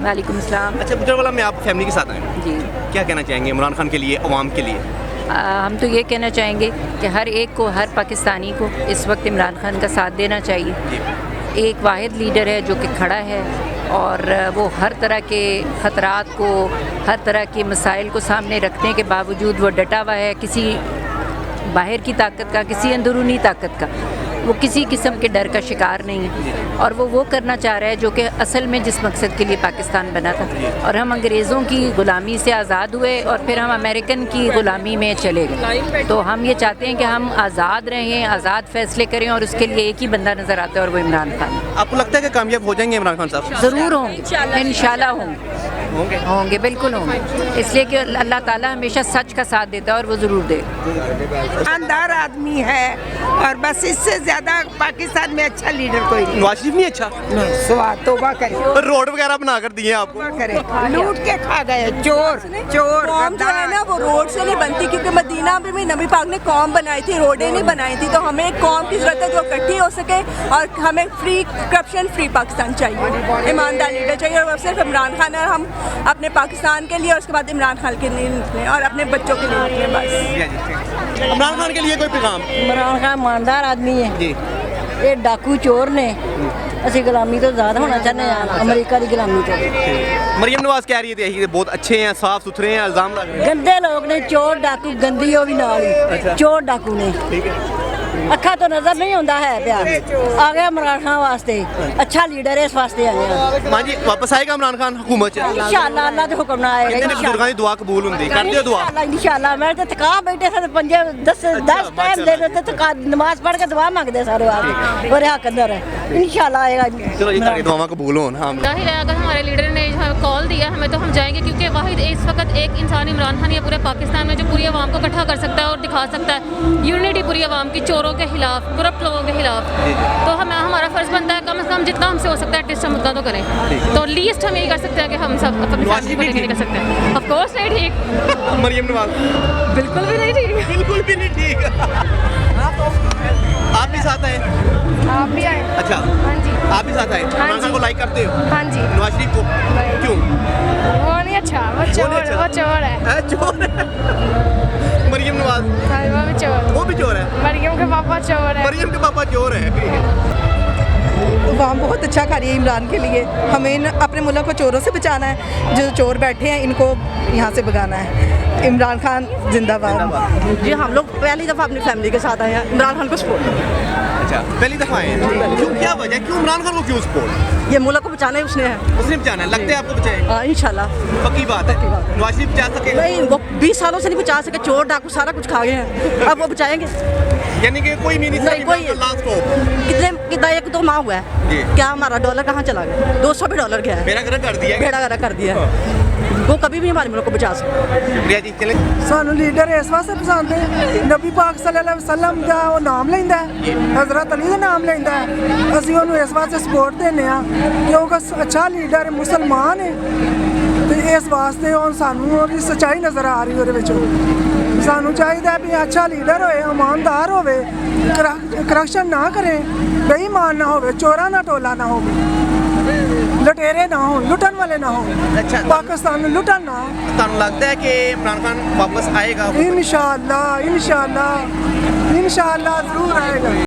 वालेकुम अस्सलाम। अच्छा, गुजरांवाला में आप फैमिली के साथ आए हैं, जी क्या कहना चाहेंगे इमरान खान के लिए, अवाम के लिए? हम तो ये कहना चाहेंगे कि हर एक को, हर पाकिस्तानी को इस वक्त इमरान खान का साथ देना चाहिए। जी एक वाहिद लीडर है जो कि खड़ा है और वो हर तरह के ख़तरात को, हर तरह के मसाइल को सामने रखने के बावजूद वो डटा हुआ है। किसी बाहर की ताकत का, किसी अंदरूनी ताकत का वो किसी किस्म के डर का शिकार नहीं है और वो करना चाह रहा है जो कि असल में जिस मकसद के लिए पाकिस्तान बना था। और हम अंग्रेज़ों की ग़ुलामी से आज़ाद हुए और फिर हम अमेरिकन की ग़ुलामी में चले गए। तो हम ये चाहते हैं कि हम आज़ाद रहें, आज़ाद फ़ैसले करें और उसके लिए एक ही बंदा नज़र आता है और वो इमरान खान। आपको लगता है कि कामयाब हो जाएंगे इमरान खान साहब? ज़रूर होंगे, इंशाल्लाह होंगे, बिल्कुल होंगे, इसलिए कि अल्लाह ताला हमेशा सच का साथ देता है और वो ज़रूर दे। ईमानदार आदमी है और बस इससे ज़्यादा पाकिस्तान में अच्छा लीडर कोई नहीं। नवाज शरीफ नहीं अच्छा? स्वाद तोबा करे, रोड वगैरह बना कर दिए आपको। करे लूट के खा गए, चोर कौम जो है ना वो रोड से नहीं बनती, क्योंकि मदीना में भी नबी पाक ने कौम बनाई थी, रोडें नहीं बनाई थी। तो हमें एक कौम की ज़रूरत है जो इकट्ठी हो सके और हमें फ्री करप्शन फ्री पाकिस्तान चाहिए, ईमानदार लीडर चाहिए। और सिर्फ इमरान खान है, हम अपने पाकिस्तान के लिए और उसके बाद इमरान खान के लिए निकलें और अपने बच्चों के लिए निकलें बस। इमरान खान के लिए कोई पैगाम? इमरान खान ईमानदार आदमी है, जी ये डाकू चोर ने, ਅਸੀਂ गुलामी तो ज़्यादा होना चाहते हैं, अमेरिका की गुलामी तो। मरियम नवाज कह रही थी कि बहुत अच्छे हैं, साफ सुथरे हैं, इल्जाम लग रहे हैं। गंदे लोग ने, चोर डाकू, गंदी हो भी नाल ही, चोर डाकू ने। ठीक है, अखा तो नजर नहीं होता है प्यार। आ गया इमरान खान वास्ते, अच्छा लीडर है, इस वास्ते आए हैं। मां जी वापस आएगा इमरान खान हुकूमत च? इंशाअल्लाह अल्लाह दे हुक्म नाल आएगा बुजुर्गों की दुआ कबूल होंदी, कर दियो दुआ। इंशाअल्लाह। मैं तो थका बैठे थे, 10 टाइम दे देते, थका नमाज पढ़ के दुआ मांगते सारे आके और हक अंदर है। इंशाअल्लाह आएगा। चलो जी, तारी दुआवां कबूल होन। हां, जाहिर है अगर हमारे लीडर ने हमें कॉल दिया हमें तो हम जाएंगे, क्योंकि वाहिद इस वक्त एक इंसान इमरान खान या पूरे पाकिस्तान में जो पूरी आवाम को इकट्ठा कर सकता है और दिखा सकता है यूनिटी पूरी आवाम की, चोरों के खिलाफ, करप्ट लोगों के खिलाफ। तो हमारा फर्ज बनता है कम से कम जितना हमसे हो सकता है एटलीस्ट हम उतना तो करें। तो लीस्ट हम यही कर सकते हैं कि हम सब अपनी फैमिली को लेकर कर सकते हैं। ऑफ कोर्स नहीं ठीक, मरियम नवाज बिल्कुल भी नहीं ठीक, बिल्कुल भी नहीं ठीक। आप भी साथ आए? आप भी आए? अच्छा, हाँ जी, आप भी साथ आए? इमरान खान को लाइक करते हो? हाँ जी। नवाज शरीफ को क्यों? वो नहीं अच्छा, वो चोर है। चोर है। मरियम नवाज वो भी चोर, वो भी चोर है। मरियम के पापा चोर है। मरियम के पापा चोर है। काम बहुत अच्छा कर रही है इमरान के लिए। हमें अपने मुल्क को चोरों से बचाना है, जो चोर बैठे हैं इनको यहाँ से भगाना है। इमरान खान जिंदाबाद। जी हम लोग पहली दफ़ा अपनी फैमिली के साथ आए हैं, इमरान खान को सपोर्ट। अच्छा, पहली दफा आए हैं, क्यों, क्या वजह, क्यों इमरान खान को क्यों सपोर्ट? ये मुल्क को बचाना है उसने है। उसने बचाना है, लगता है आपको बचाएगा? इंशाल्लाह। पक्की बात है। नवाज शरीफ बचा सकेगा? नहीं, वो 20 सालों से नहीं बचा सके, चोर डाकू सारा कुछ खा गए हैं, अब वो बचाएंगे? यानी कि कोई मिनिस्टर नहीं, कोई लास्ट हो कितना 1-2 माह हुआ है, क्या हमारा डॉलर कहाँ चला गया? 200 भी डॉलर गया है, मेरा घर कर दिया, बेड़ा गरा कर दिया है। वो कभी भी हमारे मुल्क को बचा सकता। शुक्रिया जी, चलें। सानू लीडर इस वास्ते पसंद है, नबी पाक सल्लल्लाहु अलैहि वसल्लम का वो नाम लेंदा है, हज़रत अली का नाम लेंदा है। ਅਸੀਂ ਉਹਨੂੰ ਇਸ ਵਾਸਤੇ ਸਪੋਰਟ ਦਿੰਦੇ ਆ ਕਿਉਂਕਿ ਅੱਛਾ ਲੀਡਰ ਹੈ, ਮੁਸਲਮਾਨ ਹੈ ਤੇ ਇਸ ਵਾਸਤੇ ਉਹ ਸਾਨੂੰ ਉਹਦੀ ਸੱਚਾਈ ਨਜ਼ਰ ਆ ਰਹੀ ਉਹਦੇ ਵਿੱਚ। ਸਾਨੂੰ ਚਾਹੀਦਾ ਵੀ ਅੱਛਾ ਲੀਡਰ ਹੋਏ, ਇਮਾਨਦਾਰ ਹੋਵੇ, ਕਰਪਸ਼ਨ ਨਾ ਕਰੇ, ਬੇਈਮਾਨ ਨਾ ਹੋਵੇ, ਚੋਰਾਂ ਦਾ ਟੋਲਾ ਨਾ ਹੋਵੇ, ਲੁਟੇਰੇ ਨਾ ਹੋਣ, ਲੁੱਟਣ ਵਾਲੇ ਨਾ ਹੋਣ। अच्छा, ਪਾਕਿस्तान ਨੂੰ ਲੁੱਟਣ ਨਾ। ਤੁਹਾਨੂੰ ਲੱਗਦਾ ਹੈ ਕਿ ਇਮਰਾਨ ਖਾਨ ਵਾਪਸ ਆਏਗਾ? इंशाअल्लाह इंशाअल्लाह इंशाअल्लाह ज़रूर आएगा।